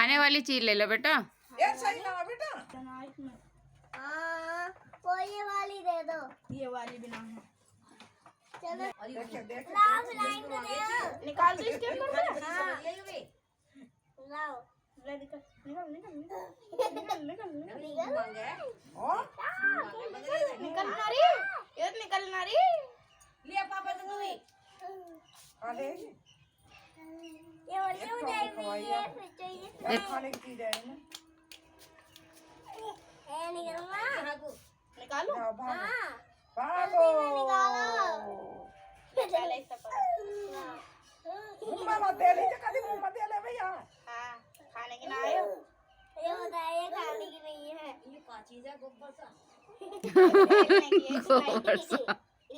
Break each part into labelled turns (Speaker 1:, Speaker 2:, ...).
Speaker 1: खाने वाली चीज ले लो बेटा।
Speaker 2: यार सही ना बेटा।
Speaker 3: वो ये वाली दे दो।
Speaker 4: ये वाली बिना है।
Speaker 3: चलो
Speaker 2: देखिए देखिए
Speaker 3: लाओ लाइन में दे दो।
Speaker 4: निकाल दो इसके अंदर से।
Speaker 3: हाँ लाओ
Speaker 4: ले निकल निकल निकल निकल निकल
Speaker 2: ओ
Speaker 4: निकल नारी, ये निकल नारी।
Speaker 2: अरे
Speaker 3: ये वाली मुझे भी है फिर चाहिए।
Speaker 2: ये खाने की चीज है ना।
Speaker 3: ए निकलवा।
Speaker 4: निकालो।
Speaker 2: जाओ भागो
Speaker 3: हाँ
Speaker 2: भागो।
Speaker 4: पहले इससे पकड़।
Speaker 2: मुंह में दे लीजिए कभी मुंह में दे ले भैया।
Speaker 4: हाँ, खाने की ना आयो।
Speaker 3: ये बताइए ये खाने की नहीं है।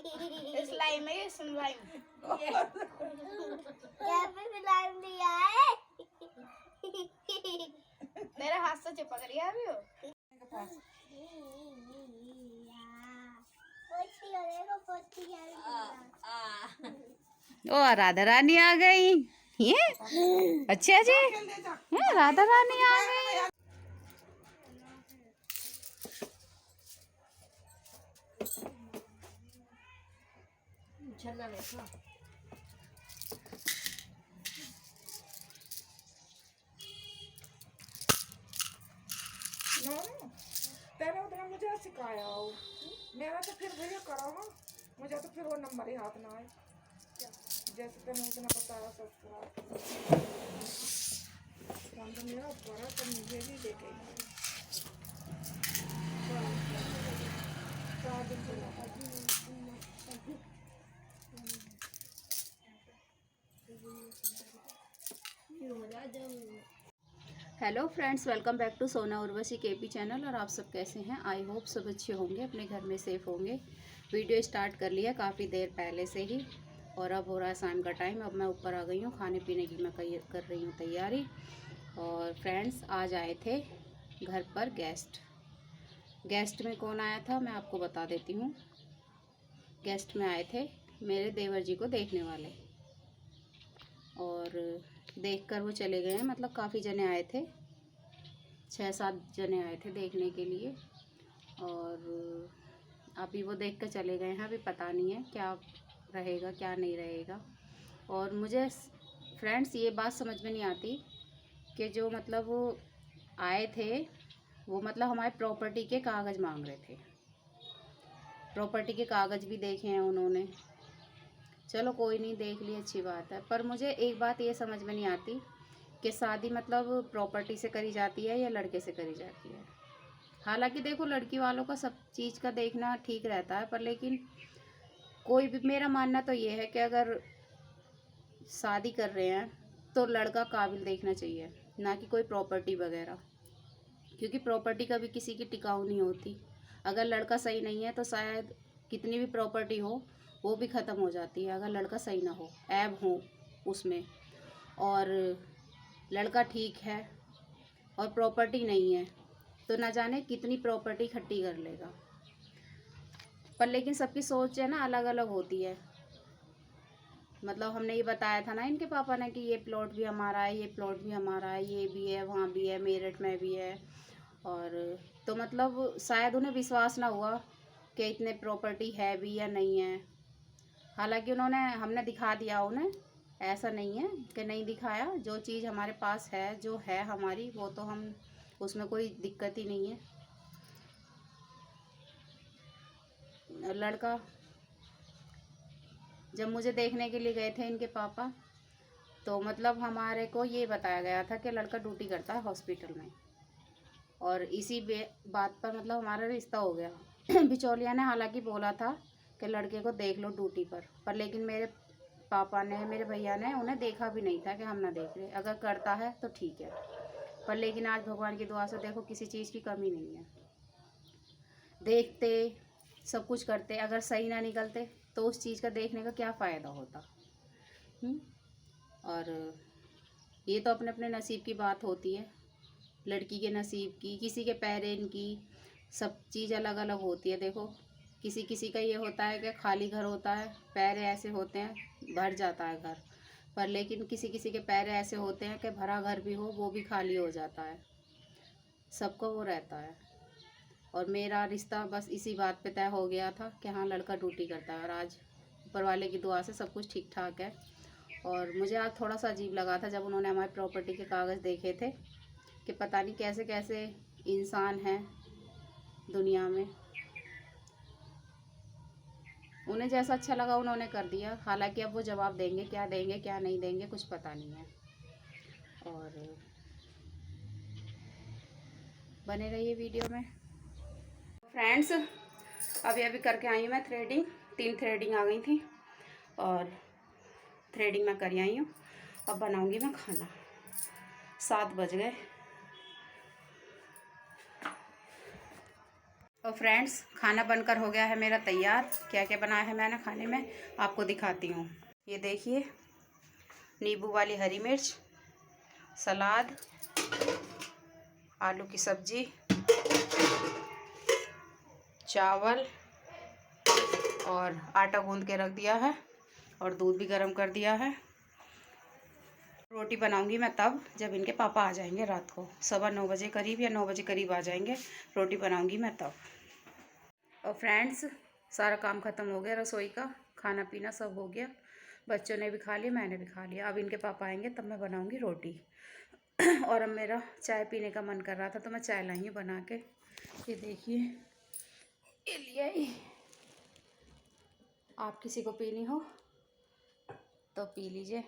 Speaker 4: देखने की है, स्लाइम है ये, स्लाइम।
Speaker 3: क्या पे लाइन दिया है?
Speaker 4: मेरे हाथ से चिपक रही है अभी वो।
Speaker 1: ओ राधा रानी आ गई। ये अच्छा जी, ये राधा रानी आ गई।
Speaker 2: तेरे उधर मुझे सिखाया हो, मेरा तो फिर भैया करो हो, मुझे तो फिर वो नंबर ही हाथ ना आए जैसे तेने उतना बताया ससुराल तो मेरा बड़ा तो मुझे भी दे गई।
Speaker 1: Hello friends, welcome back to Sona Urvashi KP channel. और आप सब कैसे हैं? आई होप सब अच्छे होंगे, अपने घर में सेफ होंगे। वीडियो स्टार्ट कर लिया काफ़ी देर पहले से ही, और अब हो रहा है शाम का टाइम। अब मैं ऊपर आ गई हूँ, खाने पीने की मैं कर रही हूँ तैयारी। और फ्रेंड्स, आज आए थे घर पर गेस्ट में कौन आया था मैं आपको बता देती हूँ। गेस्ट में आए थे मेरे देवर जी को देखने वाले, और देखकर वो चले गए हैं। मतलब काफ़ी जने आए थे, 6-7 जने आए थे देखने के लिए, और अभी वो देख कर चले गए हैं। अभी पता नहीं है क्या रहेगा क्या नहीं रहेगा। और मुझे फ्रेंड्स ये बात समझ में नहीं आती कि जो मतलब वो आए थे, वो मतलब हमारे प्रॉपर्टी के कागज़ मांग रहे थे। प्रॉपर्टी के कागज़ भी देखे हैं उन्होंने, चलो कोई नहीं, देख ली, अच्छी बात है। पर मुझे एक बात ये समझ में नहीं आती कि शादी मतलब प्रॉपर्टी से करी जाती है या लड़के से करी जाती है। हालांकि देखो, लड़की वालों का सब चीज़ का देखना ठीक रहता है, पर लेकिन कोई भी, मेरा मानना तो ये है कि अगर शादी कर रहे हैं तो लड़का काबिल देखना चाहिए, ना कि कोई प्रॉपर्टी वगैरह। क्योंकि प्रॉपर्टी कभी किसी की टिकाऊ नहीं होती। अगर लड़का सही नहीं है तो शायद कितनी भी प्रॉपर्टी हो वो भी ख़त्म हो जाती है, अगर लड़का सही ना हो, ऐब हो उसमें। और लड़का ठीक है और प्रॉपर्टी नहीं है तो ना जाने कितनी प्रॉपर्टी इकट्ठी कर लेगा। पर लेकिन सबकी सोच है ना अलग अलग होती है। मतलब हमने ये बताया था ना इनके पापा ने कि ये प्लॉट भी हमारा है, ये प्लॉट भी हमारा है, ये भी है, वहाँ भी है, मेरठ में भी है। और तो मतलब शायद उन्हें विश्वास ना हुआ कि इतने प्रॉपर्टी है भी या नहीं है। हालांकि हमने दिखा दिया उन्हें, ऐसा नहीं है कि नहीं दिखाया। जो चीज़ हमारे पास है, जो है हमारी, वो तो हम, उसमें कोई दिक्कत ही नहीं है। लड़का जब मुझे देखने के लिए गए थे इनके पापा, तो मतलब हमारे को ये बताया गया था कि लड़का ड्यूटी करता है हॉस्पिटल में, और इसी बात पर मतलब हमारा रिश्ता हो गया। बिचौलिया ने हालांकि बोला था कि लड़के को देख लो ड्यूटी पर लेकिन मेरे पापा ने, मेरे भैया ने उन्हें देखा भी नहीं था कि हम ना देख रहे। अगर करता है तो ठीक है, पर लेकिन आज भगवान की दुआ से देखो किसी चीज़ की कमी नहीं है। देखते, सब कुछ करते, अगर सही ना निकलते तो उस चीज़ का देखने का क्या फ़ायदा होता। और ये तो अपने अपने नसीब की बात होती है, लड़की के नसीब की, किसी के पेरेंट की, सब चीज़ अलग अलग होती है। देखो, किसी किसी का ये होता है कि खाली घर होता है, पैर ऐसे होते हैं, भर जाता है घर। पर लेकिन किसी किसी के पैर ऐसे होते हैं कि भरा घर भी हो वो भी खाली हो जाता है, सबको वो रहता है। और मेरा रिश्ता बस इसी बात पे तय हो गया था कि हाँ लड़का ड्यूटी करता है, और आज ऊपर वाले की दुआ से सब कुछ ठीक ठाक है। और मुझे आज थोड़ा सा अजीब लगा था जब उन्होंने हमारी प्रॉपर्टी के कागज़ देखे थे कि पता नहीं कैसे कैसे इंसान हैं दुनिया में। उन्हें जैसा अच्छा लगा उन्होंने कर दिया, हालांकि अब वो जवाब देंगे क्या नहीं देंगे कुछ पता नहीं है। और बने रहिए वीडियो में। फ्रेंड्स अभी अभी करके आई हूँ मैं थ्रेडिंग, 3 थ्रेडिंग आ गई थी और थ्रेडिंग मैं कर आई हूँ। अब बनाऊंगी मैं खाना, 7 बज गए। और फ्रेंड्स खाना बनकर हो गया है मेरा तैयार। क्या क्या बनाया है मैंने खाने में आपको दिखाती हूँ। ये देखिए, नींबू वाली हरी मिर्च, सलाद, आलू की सब्जी, चावल, और आटा गूंद के रख दिया है और दूध भी गर्म कर दिया है। रोटी बनाऊंगी मैं तब जब इनके पापा आ जाएंगे रात को, 9:15 बजे करीब या 9 बजे करीब आ जाएंगे। रोटी बनाऊंगी मैं तब। और फ्रेंड्स सारा काम ख़त्म हो गया, रसोई का खाना पीना सब हो गया, बच्चों ने भी खा लिया, मैंने भी खा लिया। अब इनके पापा आएंगे तब मैं बनाऊंगी रोटी। और अब मेरा चाय पीने का मन कर रहा था तो मैं चाय लाई हूँ बना के। ये देखिए, ये लिए ही। आप किसी को पीनी हो तो पी लीजिए।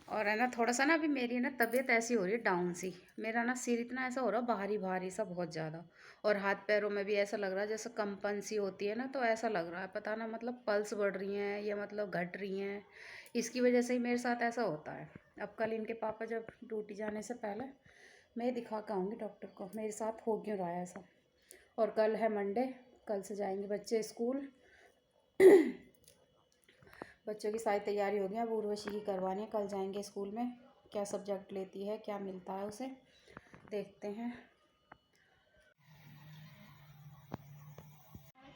Speaker 1: और है ना थोड़ा सा ना अभी मेरी ना तबीयत ऐसी हो रही है डाउन सी, मेरा ना सिर इतना ऐसा हो रहा है भारी भारी सा बहुत ज़्यादा, और हाथ पैरों में भी ऐसा लग रहा है जैसे कंपन सी होती है ना, तो ऐसा लग रहा है पता ना मतलब पल्स बढ़ रही हैं या मतलब घट रही हैं, इसकी वजह से ही मेरे साथ ऐसा होता है। अब कल इनके पापा जब ड्यूटी जाने से पहले मैं दिखा के आऊँगी डॉक्टर को मेरे साथ हो क्यों रहा है ऐसा। और कल है मंडे, कल से जाएंगे बच्चे स्कूल। बच्चों की सारी तैयारी हो गई, अब उर्वशी की करवानी है, कल जाएंगे स्कूल में। क्या सब्जेक्ट लेती है, क्या मिलता है उसे, देखते हैं।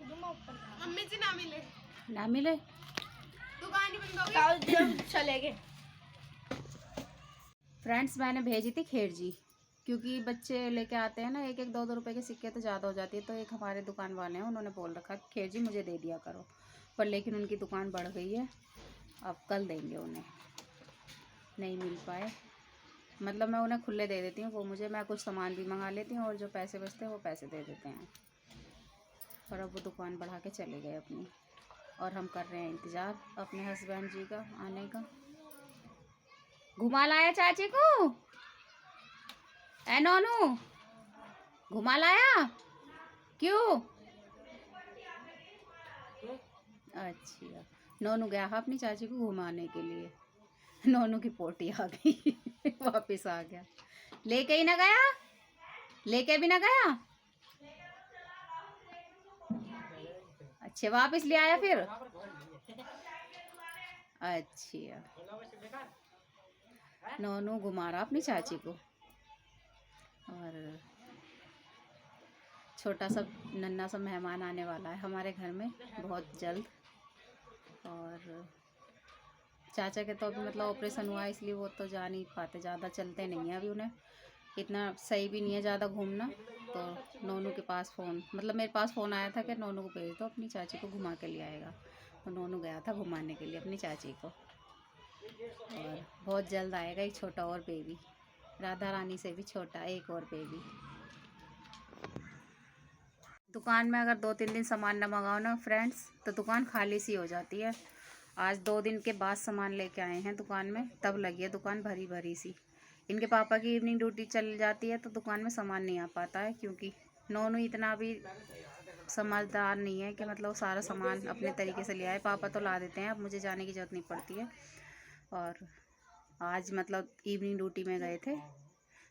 Speaker 4: मम्मी जी ना मिले,
Speaker 1: ना मिले
Speaker 4: दुकान ही बंद हो गई, चले गए।
Speaker 1: फ्रेंड्स मैंने भेजी थी खेर जी, क्योंकि बच्चे लेके आते हैं ना 1-1 2-2 रुपए के सिक्के तो ज़्यादा हो जाती है, तो एक हमारे दुकान वाले हैं उन्होंने बोल रखा है खेर जी मुझे दे दिया करो, पर लेकिन उनकी दुकान बढ़ गई है, अब कल देंगे उन्हें, नहीं मिल पाए। मतलब मैं उन्हें खुले दे देती हूँ, वो मुझे, मैं कुछ सामान भी मंगा लेती हूँ और जो पैसे बचते हैं वो पैसे दे देते हैं। और अब वो दुकान बढ़ा के चले गए अपनी, और हम कर रहे हैं इंतज़ार अपने हस्बैंड जी का आने का। घुमा लाया चाची को, ए नोनू घुमा लाया क्यों? अच्छा, नोनू गया है अपनी चाची को घुमाने के लिए, नोनू की पोटी आ गई वापस आ गया, लेके ही ना गया, लेके भी ना गया, अच्छा वापस ले आया फिर। अच्छा नोनू घुमा रहा अपनी चाची को। और छोटा सा नन्ना सा मेहमान आने वाला है हमारे घर में बहुत जल्द। और चाचा के तो अभी मतलब ऑपरेशन हुआ है, इसलिए वो तो जा नहीं पाते, ज़्यादा चलते नहीं हैं अभी, उन्हें इतना सही भी नहीं है ज़्यादा घूमना। तो नोनू के पास फ़ोन, मतलब मेरे पास फ़ोन आया था कि नोनू को भेज दो अपनी चाची को घुमा के ले आएगा, तो नोनू गया था घुमाने के लिए अपनी चाची को। और बहुत जल्द आएगा एक छोटा और बेबी, राधा रानी से भी छोटा एक और बेबी। दुकान में अगर 2-3 दिन सामान ना मंगाओ ना फ्रेंड्स तो दुकान खाली सी हो जाती है। आज 2 दिन के बाद सामान लेके आए हैं दुकान में, तब लगी है दुकान भरी भरी सी। इनके पापा की इवनिंग ड्यूटी चल जाती है तो दुकान में सामान नहीं आ पाता है, क्योंकि नोनू इतना भी समझदार नहीं है कि मतलब सारा सामान अपने तरीके से ले आए। पापा तो ला देते हैं, अब मुझे जाने की ज़रूरत नहीं पड़ती है। और आज मतलब इवनिंग ड्यूटी में गए थे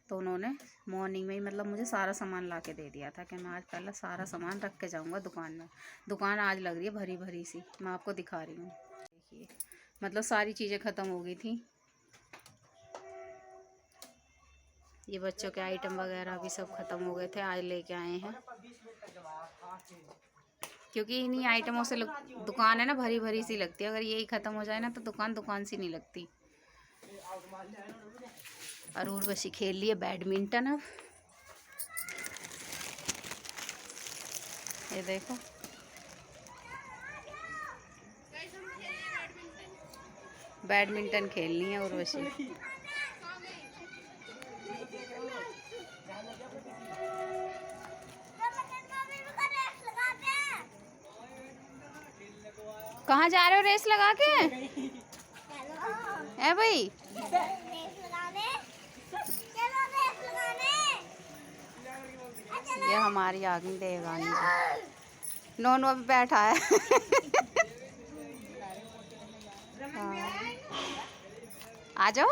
Speaker 1: तो उन्होंने मॉर्निंग में ही मतलब मुझे सारा सामान ला के दे दिया था कि मैं आज पहले सारा सामान रख के जाऊंगा दुकान में। दुकान आज लग रही है भरी भरी सी, मैं आपको दिखा रही हूँ, देखिए मतलब सारी चीज़ें ख़त्म हो गई थी। ये बच्चों के आइटम वगैरह भी सब ख़त्म हो गए थे, आज लेके आए हैं, क्योंकि इन्हीं आइटमों से दुकान है ना भरी भरी सी लगती है। अगर यही ख़त्म हो जाए ना तो दुकान सी नहीं लगती। और उर्वशी खेल लिए बैडमिंटन। अब ये देखो बैडमिंटन खेलनी है उर्वशी। कहाँ जा रहे हो रेस लगा के? है भाई ये हमारी आगनी देवगानी नोनो भी बैठा है। हाँ। आ जाओ।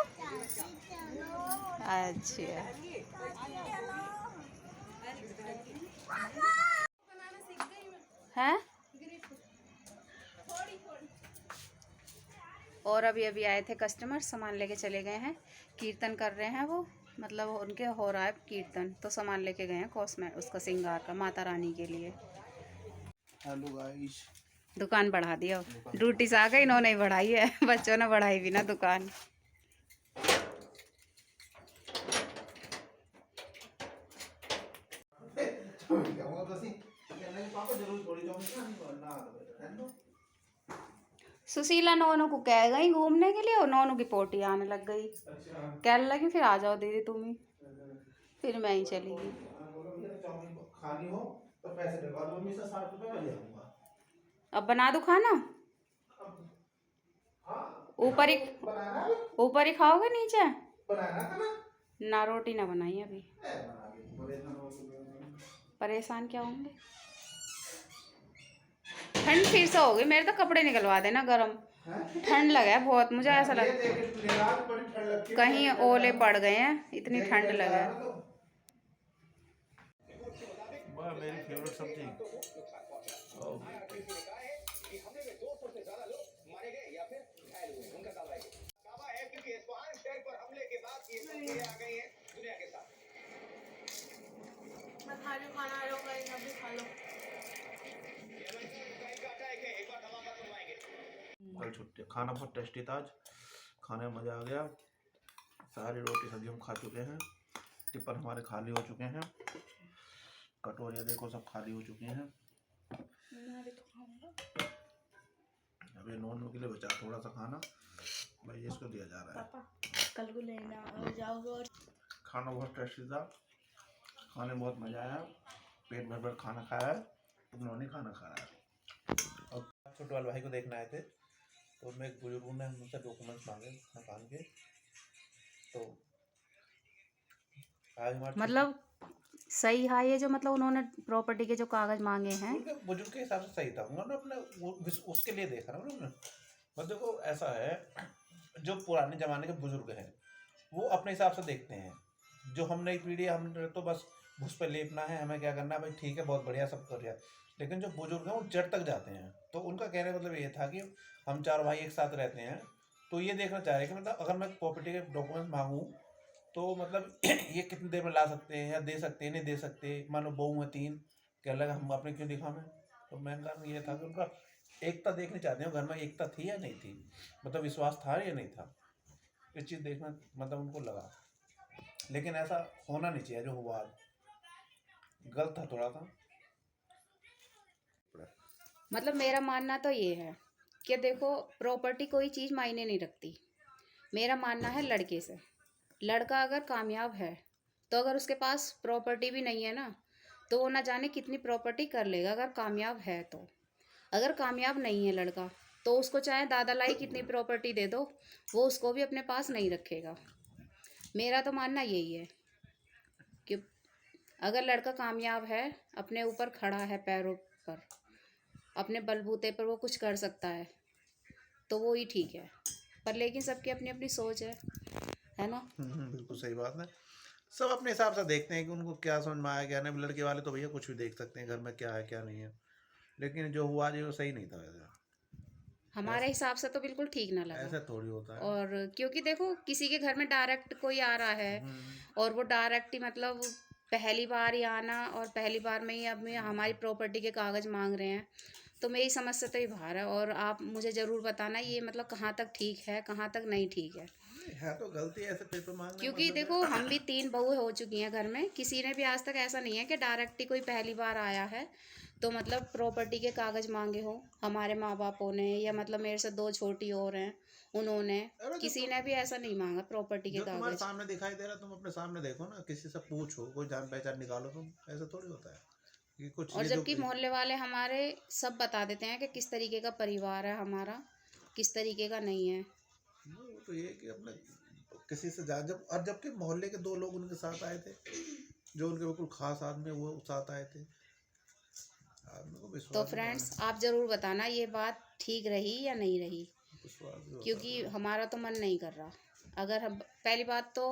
Speaker 1: अच्छा है। और अभी अभी आए थे कस्टमर, सामान लेके चले गए हैं। कीर्तन कर रहे हैं वो, मतलब उनके हो रहा है कीर्तन, तो सामान लेके गए हैं कॉस्मेट उसका श्रृंगार का माता रानी के लिए।
Speaker 5: हेलो गाइस,
Speaker 1: दुकान बढ़ा दिया, ड्यूटी से आ गई, इन्होंने ही बढ़ाई है। बच्चों ने बढ़ाई भी ना दुकान। सुशीला नोनू को कह गई घूमने के लिए और नोनू की पोटी आने लग गई। कहने लगी फिर आ जाओ दीदी तुम ही, फिर मैं ही चली गई।
Speaker 5: खानी हो तो पैसे डलवा दो, 60 रुपए में ले आऊंगा।
Speaker 1: अब बना दो खाना, ऊपर ही खाओगे नीचे? ना रोटी ना बनाई अभी, परेशान क्या होंगे। ठंड फिर से हो गई, मेरे तो कपड़े निकलवा देना गरम, ठंड लगा है बहुत, मुझे ऐसा लगा कहीं ओले पड़ गए हैं, इतनी ठंड लगा है।
Speaker 5: मेरी फेवरेट सब्जी
Speaker 4: मैं खा रही हूँ खाना, आ रहा हूँ अभी खा लो।
Speaker 5: कल छुट्टी, खाना बहुत टेस्टी था आज, खाने में मज़ा आ गया। सारी रोटी सब्जी हम खा चुके हैं, टिफिन हमारे खाली हो चुके हैं, कटोरियाँ देखो सब खाली हो चुकी हैं। अभी नॉन के लिए बचा थोड़ा सा खाना, भाई इसको दिया जा रहा है।
Speaker 4: कल को लेना जाओगे।
Speaker 5: खाना बहुत टेस्टी था, खाने में बहुत मज़ा आया, पेट भर भर खाना खाया है, उन्होंने खाना खाया है। और छोटे वाले भाई को देखने आए थे, तो उनमें एक बुजुर्ग ने हमसे डॉक्यूमेंट्स मांगे मकान के, तो
Speaker 1: मतलब सही है ये जो, मतलब उन्होंने प्रॉपर्टी के जो कागज मांगे हैं,
Speaker 5: बुजुर्ग के हिसाब से सही था, उन्होंने अपने उसके लिए देखा ना उन्होंने। मतलब देखो ऐसा है, जो पुराने ज़माने के बुजुर्ग हैं वो अपने हिसाब से देखते हैं, जो हम नई पीढ़ी, हम तो बस घुस पे लेपना है, हमें क्या करना है भाई, ठीक है बहुत बढ़िया सब कर रहा है। लेकिन जो बुजुर्ग हैं वो जड़ तक जाते हैं, तो उनका कहने का मतलब ये था कि हम 4 भाई एक साथ रहते हैं, तो ये देखना चाह रहे हैं कि मतलब अगर मैं प्रॉपर्टी के डॉक्यूमेंट मांगूँ तो मतलब ये कितनी देर में ला सकते हैं या दे सकते हैं नहीं दे सकते। मानो बहू है 3, कह लगा हम अपने क्यों दिखावें। तो मेन कारण ये था कि उनका एकता देखनी चाहते हैं, घर में एकता थी या नहीं थी, मतलब विश्वास था या नहीं था, इस चीज़ देखना मतलब उनको लगा। लेकिन ऐसा होना नहीं चाहिए, जो हुआ गलत था थोड़ा सा।
Speaker 1: मतलब मेरा मानना तो ये है कि देखो प्रॉपर्टी कोई चीज़ मायने नहीं रखती। मेरा मानना है लड़के से, लड़का अगर कामयाब है तो अगर उसके पास प्रॉपर्टी भी नहीं है ना, तो वो ना जाने कितनी प्रॉपर्टी कर लेगा अगर कामयाब है तो। अगर कामयाब नहीं है लड़का, तो उसको चाहे दादा लाई कितनी प्रॉपर्टी दे दो, वो उसको भी अपने पास नहीं रखेगा। मेरा तो मानना यही है कि अगर लड़का कामयाब है, अपने ऊपर खड़ा है पैरों पर, अपने बलबूते पर वो कुछ कर सकता है, तो वो ही ठीक है। पर लेकिन सबकी अपनी अपनी सोच है ना।
Speaker 5: बिल्कुल सही बात है, सब अपने हिसाब से देखते हैं कि उनको क्या समझ में आया क्या नहीं। लड़के वाले तो भैया कुछ भी देख सकते हैं घर में क्या है क्या नहीं है, लेकिन जो हुआ जो सही नहीं था वैसे,
Speaker 1: हमारे हिसाब से तो बिल्कुल ठीक ना लगा।
Speaker 5: ऐसा थोड़ी होता है।
Speaker 1: और क्योंकि देखो किसी के घर में डायरेक्ट कोई आ रहा है और वो डायरेक्ट ही मतलब पहली बार ही आना और पहली बार में ही अब हमारी प्रॉपर्टी के कागज़ मांग रहे हैं, तो मेरी समझ से तो ये बाहर है। और आप मुझे ज़रूर बताना ये मतलब कहाँ तक ठीक है कहाँ तक नहीं ठीक है।
Speaker 5: है तो गलती है ऐसे पेपर मांगने,
Speaker 1: क्योंकि देखो हम भी 3 बहू हो चुकी हैं घर में, किसी ने भी आज तक ऐसा नहीं है कि डायरेक्ट ही कोई पहली बार आया है तो मतलब प्रॉपर्टी के कागज मांगे हो हमारे माँ बापों ने, या मतलब मेरे से 2 छोटी और हैं उन्होंने, किसी ने भी ऐसा नहीं मांगा प्रॉपर्टी के
Speaker 5: जो तुम्हारे
Speaker 1: कागज।
Speaker 5: सामने दिखाई दे रहा तुम अपने सामने देखो ना, किसी से पूछो, कोई जान पहचान निकालो, तुम ऐसा थोड़ी होता है कि कुछ
Speaker 1: और
Speaker 5: ये जो
Speaker 1: जबकि मोहल्ले वाले हमारे सब बता देते हैं कि किस तरीके का परिवार है हमारा, किस तरीके का नहीं है।
Speaker 5: वो तो ये कि अपने किसी से जा जब, और जबकि मोहल्ले के 2 लोग उनके साथ आए थे जो उनके बिल्कुल खास आदमी, वो साथ आए थे। आदमी को
Speaker 1: तो
Speaker 5: विश्वास
Speaker 1: फ्रेंड्स आप ज़रूर बताना ये बात ठीक रही या नहीं रही,
Speaker 5: विश्वास भी होता
Speaker 1: क्योंकि हमारा तो मन नहीं कर रहा। अगर हम पहली बात तो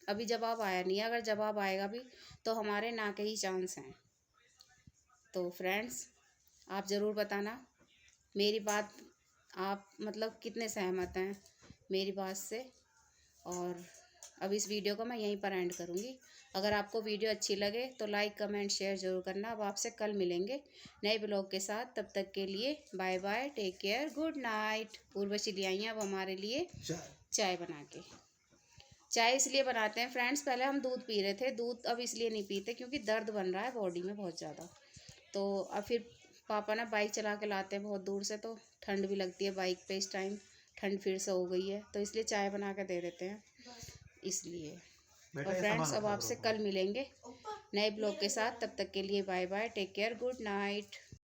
Speaker 1: अभी जवाब आया नहीं है, अगर जवाब आएगा भी तो हमारे ना के ही चांस हैं। तो फ्रेंड्स आप ज़रूर बताना मेरी बात, आप मतलब कितने सहमत हैं मेरी बात से। और अब इस वीडियो को मैं यहीं पर एंड करूँगी। अगर आपको वीडियो अच्छी लगे तो लाइक कमेंट शेयर ज़रूर करना। अब आपसे कल मिलेंगे नए ब्लॉग के साथ, तब तक के लिए bye bye, take care, good night. Urvashi ले आई हैं अब हमारे लिए चाय बना के। चाय इसलिए बनाते हैं फ्रेंड्स, पहले हम दूध पी रहे थे, दूध अब इसलिए नहीं पीते क्योंकि दर्द बन रहा है बॉडी में बहुत ज़्यादा। तो अब फिर पापा ना बाइक चला के लाते हैं बहुत दूर से, तो ठंड भी लगती है बाइक पे, इस टाइम ठंड फिर से हो गई है, तो इसलिए चाय बना के दे देते हैं इसलिए।
Speaker 5: बेटा,
Speaker 1: और
Speaker 5: ये
Speaker 1: फ्रेंड्स
Speaker 5: सामान
Speaker 1: अब
Speaker 5: रखो,
Speaker 1: आपसे
Speaker 5: रखो।
Speaker 1: कल मिलेंगे नए ब्लॉग के साथ, तब तक के लिए bye bye, take care, good night.